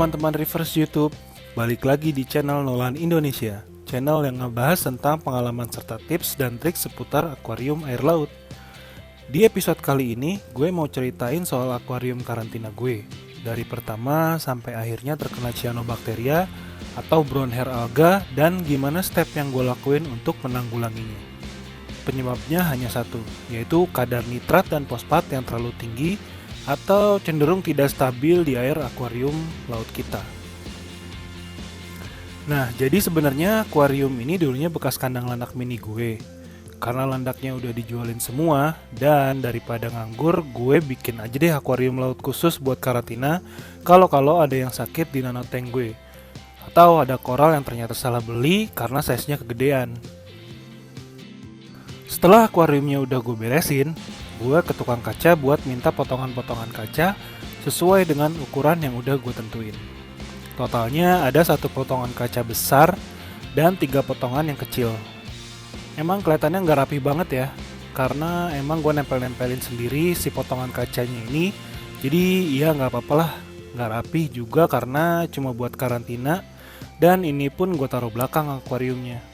teman-teman Reverse YouTube, balik lagi di channel Nolan Indonesia, channel yang ngebahas tentang pengalaman serta tips dan trik seputar akuarium air laut. Di episode kali ini, gue mau ceritain soal akuarium karantina gue, dari pertama sampai akhirnya terkena cyanobacteria atau brown hair alga dan gimana step yang gue lakuin untuk menanggulanginya. Penyebabnya hanya satu, yaitu kadar nitrat dan fosfat yang terlalu tinggi atau cenderung tidak stabil di air akuarium laut kita. Nah, jadi sebenarnya akuarium ini dulunya bekas kandang landak mini gue. Karena landaknya udah dijualin semua, dan daripada nganggur, gue bikin aja deh akuarium laut khusus buat karantina kalau ada yang sakit di nanotank gue. Atau ada koral yang ternyata salah beli karena size-nya kegedean. Setelah akuariumnya udah gue beresin, gue ke tukang kaca buat minta potongan-potongan kaca sesuai dengan ukuran yang udah gue tentuin. Totalnya ada 1 potongan kaca besar dan 3 potongan yang kecil. Emang kelihatannya nggak rapi banget ya, karena emang gue nempel-nempelin sendiri si potongan kacanya ini. Jadi ya nggak apa-apa lah, nggak rapi juga karena cuma buat karantina. Dan ini pun gue taruh belakang akuariumnya.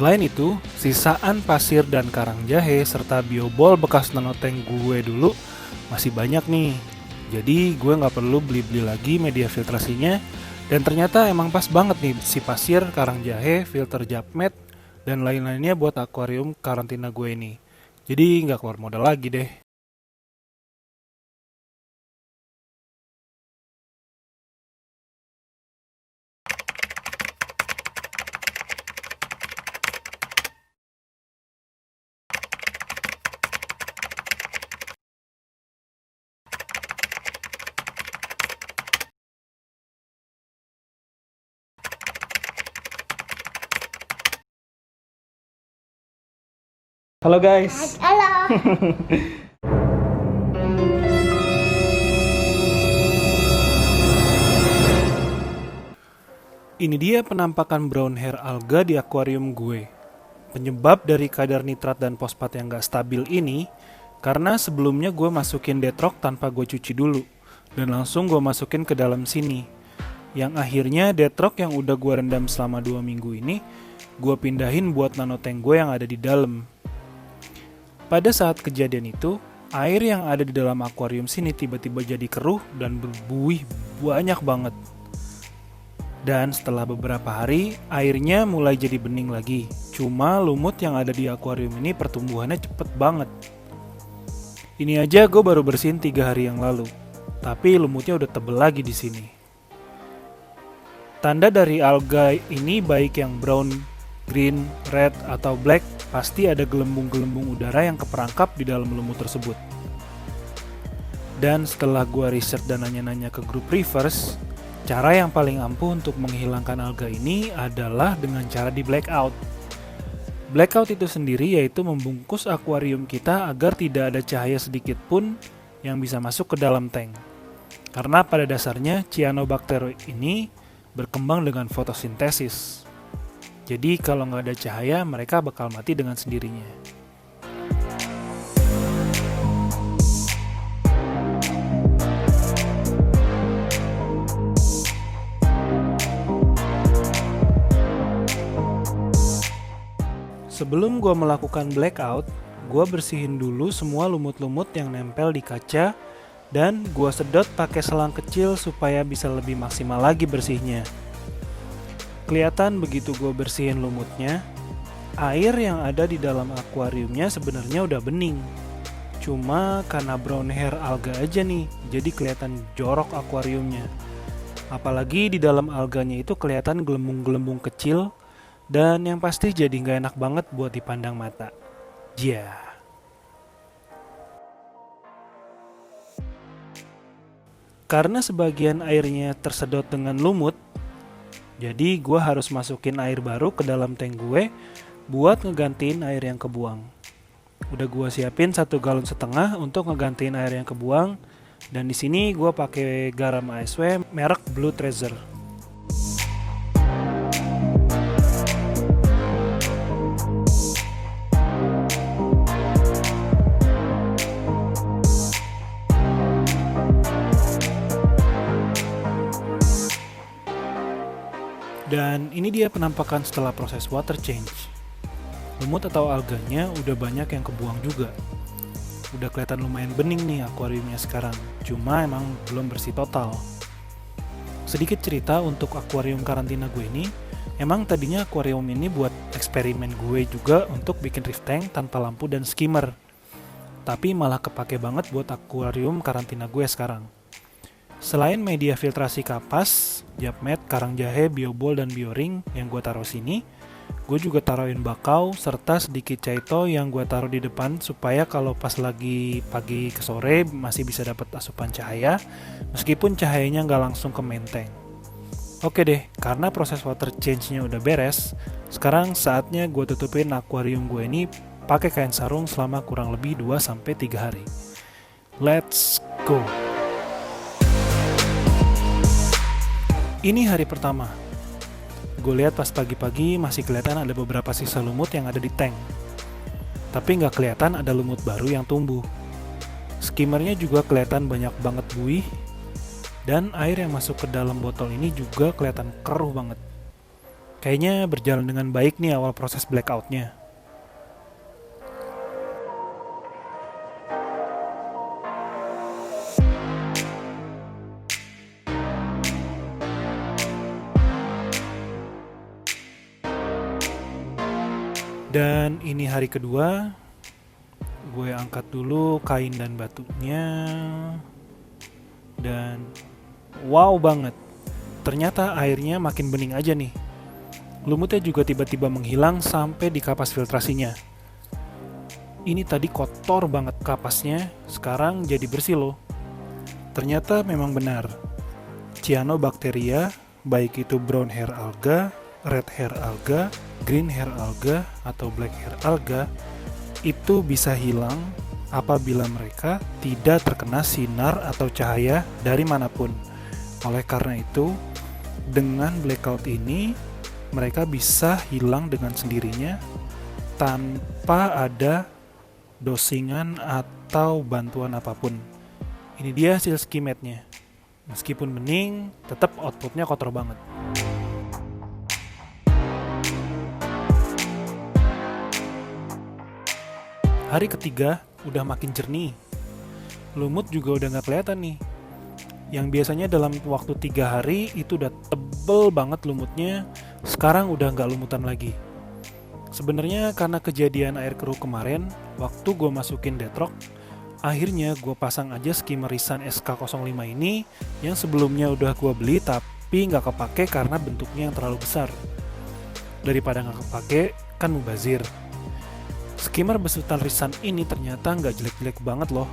Selain itu, sisaan pasir dan karang jahe serta biobol bekas nanotank gue dulu masih banyak nih. Jadi gue nggak perlu beli-beli lagi media filtrasinya. Dan ternyata emang pas banget nih si pasir, karang jahe, filter Japmet, dan lain-lainnya buat akuarium karantina gue ini. Jadi nggak keluar modal lagi deh. Halo guys. Halo. Ini dia penampakan brown hair alga di akuarium gue. Penyebab dari kadar nitrat dan fosfat yang gak stabil ini karena sebelumnya gue masukin detrock tanpa gue cuci dulu dan langsung gue masukin ke dalam sini. Yang akhirnya detrock yang udah gue rendam selama 2 minggu ini gue pindahin buat nanotank gue yang ada di dalam. Pada saat kejadian itu, air yang ada di dalam akuarium sini tiba-tiba jadi keruh dan berbuih banyak banget. Dan setelah beberapa hari, airnya mulai jadi bening lagi. Cuma lumut yang ada di akuarium ini pertumbuhannya cepet banget. Ini aja gue baru bersihin 3 hari yang lalu. Tapi lumutnya udah tebel lagi di sini. Tanda dari alga ini baik yang brown, green, red, atau black, pasti ada gelembung-gelembung udara yang keperangkap di dalam lumut tersebut. Dan setelah gue riset dan nanya-nanya ke grup Reverse, cara yang paling ampuh untuk menghilangkan alga ini adalah dengan cara di blackout. Blackout itu sendiri yaitu membungkus akuarium kita agar tidak ada cahaya sedikit pun yang bisa masuk ke dalam tank. Karena pada dasarnya cyanobacteria ini berkembang dengan fotosintesis. Jadi kalau nggak ada cahaya, mereka bakal mati dengan sendirinya. Sebelum gue melakukan blackout, gue bersihin dulu semua lumut-lumut yang nempel di kaca dan gue sedot pakai selang kecil supaya bisa lebih maksimal lagi bersihnya. Kelihatan begitu gue bersihin lumutnya, air yang ada di dalam akuariumnya sebenarnya udah bening. Cuma karena brown hair alga aja nih, jadi kelihatan jorok akuariumnya. Apalagi di dalam alganya itu kelihatan gelembung-gelembung kecil, dan yang pasti jadi nggak enak banget buat dipandang mata. Karena sebagian airnya tersedot dengan lumut, jadi gue harus masukin air baru ke dalam tank gue buat ngegantiin air yang kebuang. Udah gue siapin 1,5 galon untuk ngegantiin air yang kebuang. Dan di sini gue pakai garam ASW merek Blue Treasure. Dan ini dia penampakan setelah proses water change. Lumut atau alganya udah banyak yang kebuang juga. Udah kelihatan lumayan bening nih akuariumnya sekarang, cuma emang belum bersih total. Sedikit cerita untuk akuarium karantina gue ini, emang tadinya akuarium ini buat eksperimen gue juga untuk bikin reef tank tanpa lampu dan skimmer. Tapi malah kepake banget buat akuarium karantina gue sekarang. Selain media filtrasi kapas, japmet, karang jahe, biobol, dan bioring yang gue taruh sini, gue juga taruhin bakau serta sedikit caito yang gue taruh di depan supaya kalau pas lagi pagi ke sore masih bisa dapat asupan cahaya meskipun cahayanya nggak langsung ke main tank. Oke deh, karena proses water change-nya udah beres, sekarang saatnya gue tutupin akuarium gue ini pakai kain sarung selama kurang lebih 2-3 hari. Let's go! Ini hari pertama. Gue lihat pas pagi-pagi masih kelihatan ada beberapa sisa lumut yang ada di tank. Tapi nggak kelihatan ada lumut baru yang tumbuh. Skimmernya juga kelihatan banyak banget buih. Dan air yang masuk ke dalam botol ini juga kelihatan keruh banget. Kayaknya berjalan dengan baik nih awal proses blackout-nya. Dan ini hari kedua, gue angkat dulu kain dan batunya. Dan wow banget, ternyata airnya makin bening aja nih. Lumutnya juga tiba-tiba menghilang sampai di kapas filtrasinya. Ini tadi kotor banget kapasnya, sekarang jadi bersih loh. Ternyata memang benar, cyanobacteria, baik itu brown hair alga, red hair alga, green hair alga, atau black hair alga, itu bisa hilang apabila mereka tidak terkena sinar atau cahaya dari manapun. Oleh karena itu, dengan blackout ini, mereka bisa hilang dengan sendirinya tanpa ada dosingan atau bantuan apapun. Ini dia hasil skimetnya. Meskipun bening, tetap outputnya kotor banget. Hari ketiga udah makin jernih. Lumut juga udah gak kelihatan nih. Yang biasanya dalam waktu 3 hari itu udah tebel banget lumutnya, sekarang udah gak lumutan lagi. Sebenarnya karena kejadian air keruh kemarin, waktu gue masukin detrock, akhirnya gue pasang aja skimmer Risan SK05 ini yang sebelumnya udah gue beli tapi gak kepake karena bentuknya yang terlalu besar. Daripada gak kepake, kan mubazir. Skimmer besutan Risan ini ternyata nggak jelek-jelek banget loh.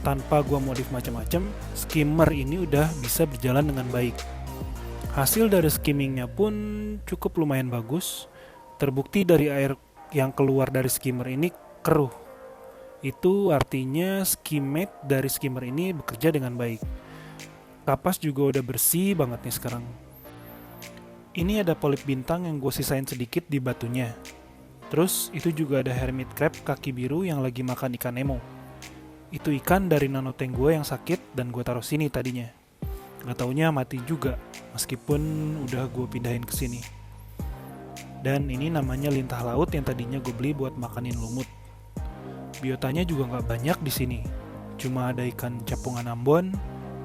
Tanpa gua modif macam-macam, skimmer ini udah bisa berjalan dengan baik. Hasil dari skimmingnya pun cukup lumayan bagus. Terbukti dari air yang keluar dari skimmer ini keruh. Itu artinya skimmate dari skimmer ini bekerja dengan baik. Kapas juga udah bersih banget nih sekarang. Ini ada polip bintang yang gue sisain sedikit di batunya. Terus itu juga ada hermit crab kaki biru yang lagi makan ikan Nemo. Itu ikan dari nanoteng gue yang sakit dan gue taruh sini tadinya. Gak taunya mati juga, meskipun udah gue pindahin ke sini. Dan ini namanya lintah laut yang tadinya gue beli buat makanin lumut. Biotanya juga gak banyak di sini. Cuma ada ikan capungan Ambon,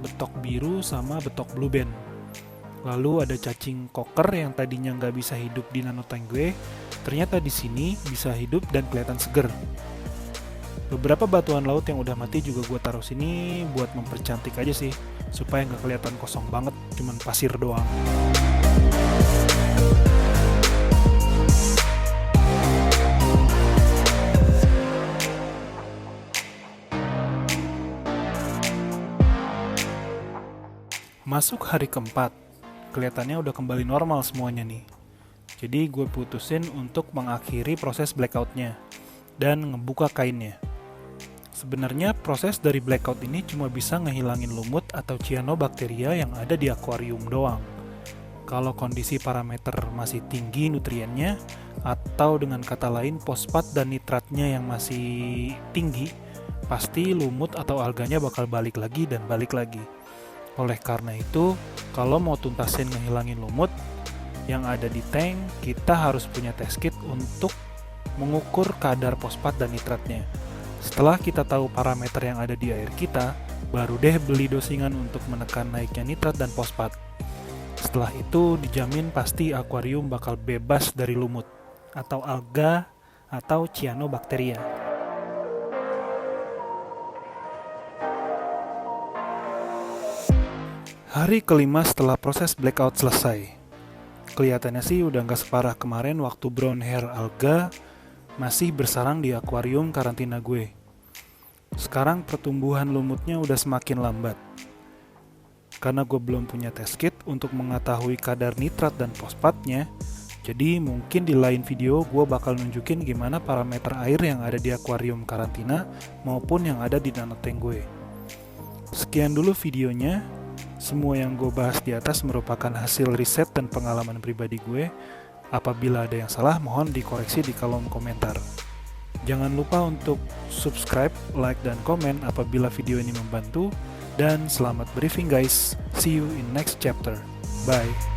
betok biru sama betok blue band. Lalu ada cacing koker yang tadinya nggak bisa hidup di nanoteng gue, ternyata di sini bisa hidup dan kelihatan seger. Beberapa batuan laut yang udah mati juga gue taruh sini buat mempercantik aja sih, supaya nggak kelihatan kosong banget, cuman pasir doang. Masuk hari keempat, kelihatannya udah kembali normal semuanya nih. Jadi gue putusin untuk mengakhiri proses blackout-nya dan ngebuka kainnya. Sebenarnya proses dari blackout ini cuma bisa ngehilangin lumut atau cyanobacteria yang ada di akuarium doang. Kalau kondisi parameter masih tinggi nutriennya, atau dengan kata lain fosfat dan nitratnya yang masih tinggi, pasti lumut atau alganya bakal balik lagi dan balik lagi. Oleh karena itu, kalau mau tuntasin ngehilangin lumut, yang ada di tank, kita harus punya test kit untuk mengukur kadar fosfat dan nitratnya. Setelah kita tahu parameter yang ada di air kita, baru deh beli dosingan untuk menekan naiknya nitrat dan fosfat. Setelah itu dijamin pasti akuarium bakal bebas dari lumut, atau alga, atau cyanobacteria. Hari kelima setelah proses blackout selesai. Kelihatannya sih udah nggak separah kemarin waktu brown hair alga masih bersarang di akuarium karantina gue. Sekarang pertumbuhan lumutnya udah semakin lambat. Karena gue belum punya test kit untuk mengetahui kadar nitrat dan fosfatnya, jadi mungkin di lain video gue bakal nunjukin gimana parameter air yang ada di akuarium karantina maupun yang ada di danau tank gue. Sekian dulu videonya. Semua yang gue bahas di atas merupakan hasil riset dan pengalaman pribadi gue. Apabila ada yang salah, mohon dikoreksi di kolom komentar. Jangan lupa untuk subscribe, like, dan komen apabila video ini membantu. Dan selamat briefing guys. See you in next chapter. Bye.